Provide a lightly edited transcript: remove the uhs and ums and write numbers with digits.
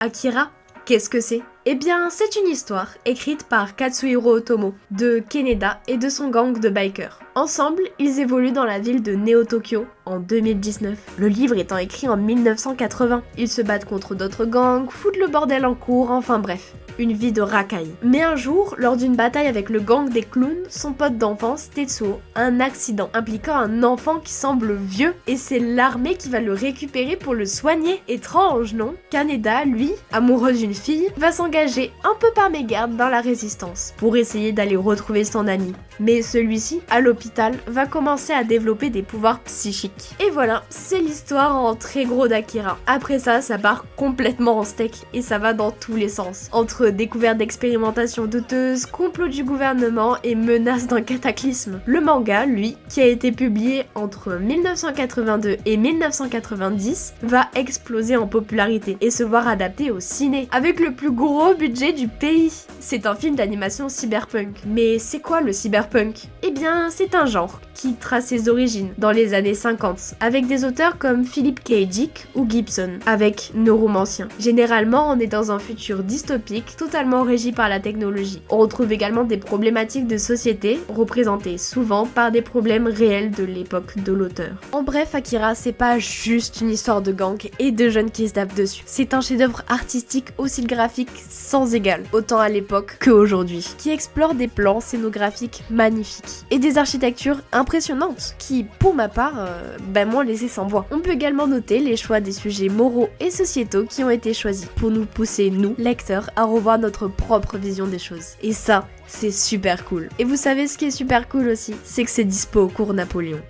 Akira, qu'est-ce que c'est? Eh bien, c'est une histoire écrite par Katsuhiro Otomo, de Kaneda et de son gang de bikers. Ensemble, ils évoluent dans la ville de Neo-Tokyo en 2019. Le livre étant écrit en 1980. Ils se battent contre d'autres gangs, foutent le bordel en cours, enfin bref. Une vie de racaille. Mais un jour, lors d'une bataille avec le gang des clowns, son pote d'enfance, Tetsuo, a un accident impliquant un enfant qui semble vieux et c'est l'armée qui va le récupérer pour le soigner. Étrange, non? Kaneda, lui, amoureux d'une fille, va s'engager un peu par mégarde dans la résistance pour essayer d'aller retrouver son ami. Mais celui-ci, à l'hôpital, va commencer à développer des pouvoirs psychiques. Et voilà, c'est l'histoire en très gros d'Akira. Après ça part complètement en steak et ça va dans tous les sens. Entre découverte d'expérimentation douteuse, complot du gouvernement et menace d'un cataclysme. Le manga, lui, qui a été publié entre 1982 et 1990, va exploser en popularité et se voir adapté au ciné, avec le plus gros budget du pays. C'est un film d'animation cyberpunk. Mais c'est quoi le cyberpunk? Eh bien, c'est un genre qui trace ses origines dans les années 50, avec des auteurs comme Philip K. Dick ou Gibson, avec Neuromancien. Généralement, on est dans un futur dystopique, totalement régi par la technologie. On retrouve également des problématiques de société, représentées souvent par des problèmes réels de l'époque de l'auteur. En bref, Akira, c'est pas juste une histoire de gang et de jeunes qui se tapent dessus. C'est un chef-d'œuvre artistique aussi graphique sans égal, autant à l'époque qu'aujourd'hui, qui explore des plans scénographiques magnifiques et des architectures impressionnantes qui, pour ma part, m'ont laissé sans voix. On peut également noter les choix des sujets moraux et sociétaux qui ont été choisis pour nous pousser, nous, lecteurs, à revoir notre propre vision des choses. Et ça, c'est super cool. Et vous savez ce qui est super cool aussi, c'est que c'est dispo au cours Napoléon.